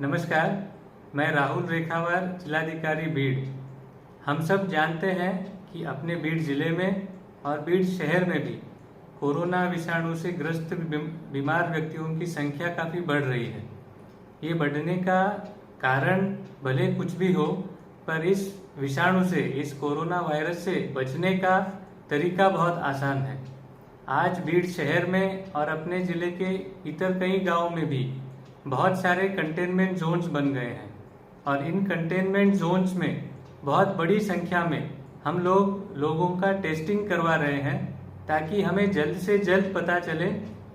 नमस्कार, मैं राहुल रेखावार, जिलाधिकारी बीड़। हम सब जानते हैं कि अपने बीड़ जिले में और बीड़ शहर में भी कोरोना विषाणु से ग्रस्त बीमार व्यक्तियों की संख्या काफ़ी बढ़ रही है। ये बढ़ने का कारण भले कुछ भी हो, पर इस विषाणु से, इस कोरोना वायरस से बचने का तरीका बहुत आसान है। आज बीड़ शहर में और अपने ज़िले के इतर कई गांवों में भी बहुत सारे कंटेनमेंट जोन्स बन गए हैं और इन कंटेनमेंट जोन्स में बहुत बड़ी संख्या में हम लोगों का टेस्टिंग करवा रहे हैं, ताकि हमें जल्द से जल्द पता चले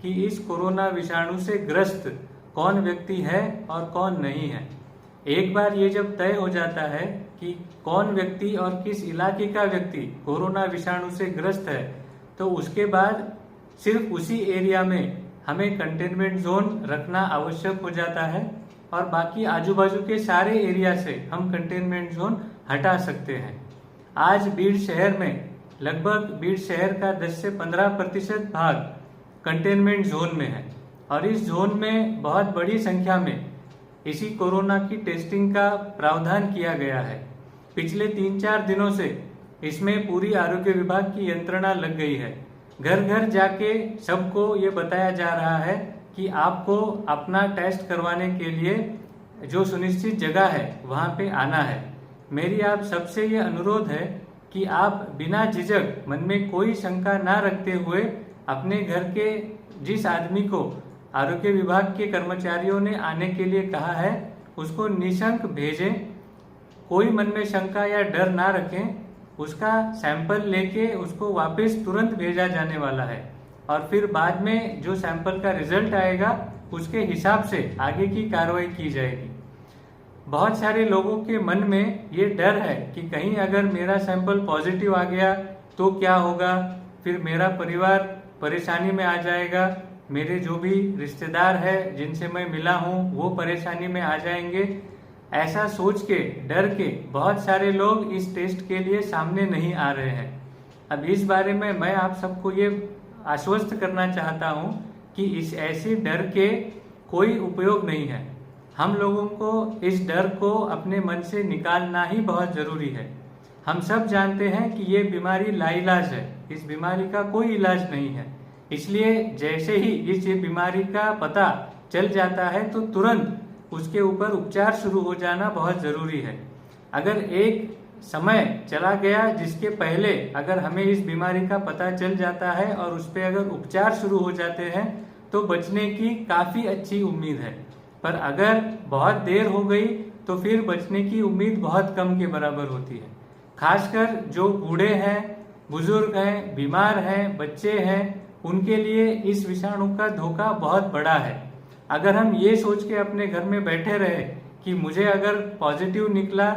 कि इस कोरोना विषाणु से ग्रस्त कौन व्यक्ति है और कौन नहीं है। एक बार ये जब तय हो जाता है कि कौन व्यक्ति और किस इलाके का व्यक्ति कोरोना विषाणु से ग्रस्त है, तो उसके बाद सिर्फ उसी एरिया में हमें कंटेनमेंट जोन रखना आवश्यक हो जाता है और बाकी आजू बाजू के सारे एरिया से हम कंटेनमेंट जोन हटा सकते हैं। आज बीड़ शहर में लगभग बीड़ शहर का 10 से 15% भाग कंटेनमेंट जोन में है और इस जोन में बहुत बड़ी संख्या में इसी कोरोना की टेस्टिंग का प्रावधान किया गया है। पिछले 3-4 दिनों से इसमें पूरी आरोग्य विभाग की यंत्रणा लग गई है। घर घर जाके सबको ये बताया जा रहा है कि आपको अपना टेस्ट करवाने के लिए जो सुनिश्चित जगह है वहाँ पे आना है। मेरी आप सबसे ये अनुरोध है कि आप बिना झिझक, मन में कोई शंका ना रखते हुए अपने घर के जिस आदमी को आरोग्य विभाग के कर्मचारियों ने आने के लिए कहा है उसको निःशंक भेजें। कोई मन में शंका या डर ना रखें। उसका सैंपल लेके उसको वापस तुरंत भेजा जाने वाला है और फिर बाद में जो सैंपल का रिजल्ट आएगा उसके हिसाब से आगे की कार्रवाई की जाएगी। बहुत सारे लोगों के मन में ये डर है कि कहीं अगर मेरा सैंपल पॉजिटिव आ गया तो क्या होगा, फिर मेरा परिवार परेशानी में आ जाएगा, मेरे जो भी रिश्तेदार है जिनसे मैं मिला हूँ वो परेशानी में आ जाएंगे। ऐसा सोच के, डर के बहुत सारे लोग इस टेस्ट के लिए सामने नहीं आ रहे हैं। अब इस बारे में मैं आप सबको ये आश्वस्त करना चाहता हूँ कि इस ऐसे डर के कोई उपयोग नहीं है। हम लोगों को इस डर को अपने मन से निकालना ही बहुत ज़रूरी है। हम सब जानते हैं कि ये बीमारी लाइलाज है, इस बीमारी का कोई इलाज नहीं है। इसलिए जैसे ही इस बीमारी का पता चल जाता है तो तुरंत उसके ऊपर उपचार शुरू हो जाना बहुत ज़रूरी है। अगर एक समय चला गया जिसके पहले अगर हमें इस बीमारी का पता चल जाता है और उस पर अगर उपचार शुरू हो जाते हैं तो बचने की काफ़ी अच्छी उम्मीद है, पर अगर बहुत देर हो गई तो फिर बचने की उम्मीद बहुत कम के बराबर होती है। खासकर जो बूढ़े हैं, बुजुर्ग हैं, बीमार हैं, बच्चे हैं, उनके लिए इस विषाणु का धोखा बहुत बड़ा है। अगर हम ये सोच के अपने घर में बैठे रहे कि मुझे अगर पॉजिटिव निकला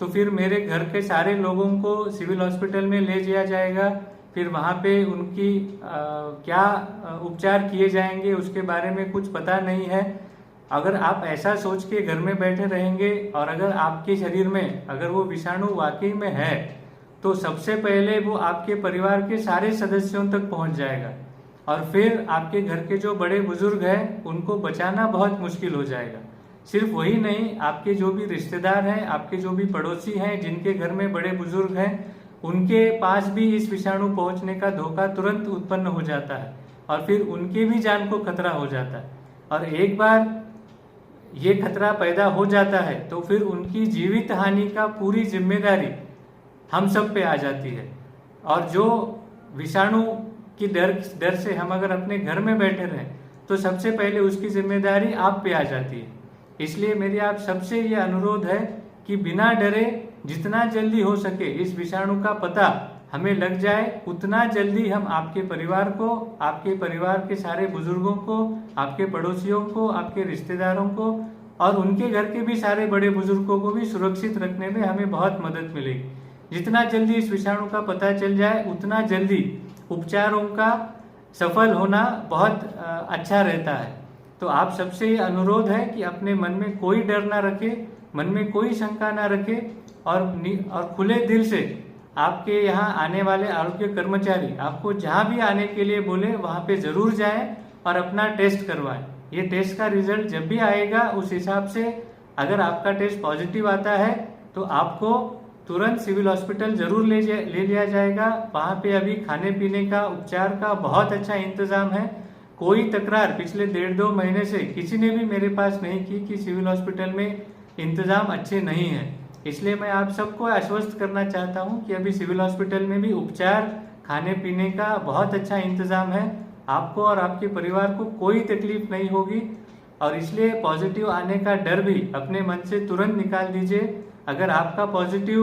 तो फिर मेरे घर के सारे लोगों को सिविल हॉस्पिटल में ले जाया जाएगा, फिर वहाँ पे उनकी क्या उपचार किए जाएंगे उसके बारे में कुछ पता नहीं है। अगर आप ऐसा सोच के घर में बैठे रहेंगे और अगर आपके शरीर में अगर वो विषाणु वाकई में है तो सबसे पहले वो आपके परिवार के सारे सदस्यों तक पहुँच जाएगा और फिर आपके घर के जो बड़े बुजुर्ग हैं उनको बचाना बहुत मुश्किल हो जाएगा। सिर्फ वही नहीं, आपके जो भी रिश्तेदार हैं, आपके जो भी पड़ोसी हैं जिनके घर में बड़े बुजुर्ग हैं, उनके पास भी इस विषाणु पहुंचने का धोखा तुरंत उत्पन्न हो जाता है और फिर उनके भी जान को खतरा हो जाता है। और एक बार ये खतरा पैदा हो जाता है तो फिर उनकी जीवित हानि का पूरी जिम्मेदारी हम सब पे आ जाती है। और जो विषाणु कि डर से हम अगर अपने घर में बैठे रहें तो सबसे पहले उसकी जिम्मेदारी आप पे आ जाती है। इसलिए मेरी आप सबसे ये अनुरोध है कि बिना डरे जितना जल्दी हो सके इस विषाणु का पता हमें लग जाए, उतना जल्दी हम आपके परिवार को, आपके परिवार के सारे बुजुर्गों को, आपके पड़ोसियों को, आपके रिश्तेदारों को और उनके घर के भी सारे बड़े बुजुर्गों को भी सुरक्षित रखने में हमें बहुत मदद मिलेगी। जितना जल्दी इस विषाणु का पता चल जाए उतना जल्दी उपचारों का सफल होना बहुत अच्छा रहता है। तो आप सबसे ये अनुरोध है कि अपने मन में कोई डर ना रखे, मन में कोई शंका ना रखे और खुले दिल से आपके यहाँ आने वाले आरोग्य कर्मचारी आपको जहाँ भी आने के लिए बोले वहाँ पे ज़रूर जाएं और अपना टेस्ट करवाएं। ये टेस्ट का रिजल्ट जब भी आएगा उस हिसाब से अगर आपका टेस्ट पॉजिटिव आता है तो आपको तुरंत सिविल हॉस्पिटल जरूर ले लिया जाएगा। वहाँ पे अभी खाने पीने का उपचार का बहुत अच्छा इंतजाम है। कोई तकरार पिछले 1.5-2 महीने से किसी ने भी मेरे पास नहीं की कि सिविल हॉस्पिटल में इंतजाम अच्छे नहीं है। इसलिए मैं आप सबको आश्वस्त करना चाहता हूँ कि अभी सिविल हॉस्पिटल में भी उपचार खाने पीने का बहुत अच्छा इंतजाम है। आपको और आपके परिवार को कोई तकलीफ नहीं होगी और इसलिए पॉजिटिव आने का डर भी अपने मन से तुरंत निकाल दीजिए। अगर आपका पॉजिटिव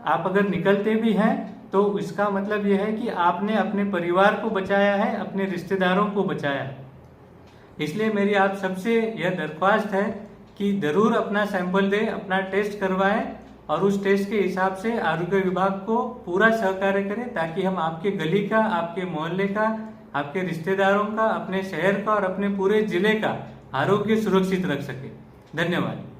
आप अगर निकलते भी हैं तो इसका मतलब यह है कि आपने अपने परिवार को बचाया है, अपने रिश्तेदारों को बचाया है। इसलिए मेरी आप सबसे यह दरख्वास्त है कि जरूर अपना सैंपल दें, अपना टेस्ट करवाएं और उस टेस्ट के हिसाब से आरोग्य विभाग को पूरा सहकार्य करें ताकि हम आपके गली का, आपके मोहल्ले का, आपके रिश्तेदारों का, अपने शहर का और अपने पूरे जिले का आरोग्य सुरक्षित रख सके। धन्यवाद।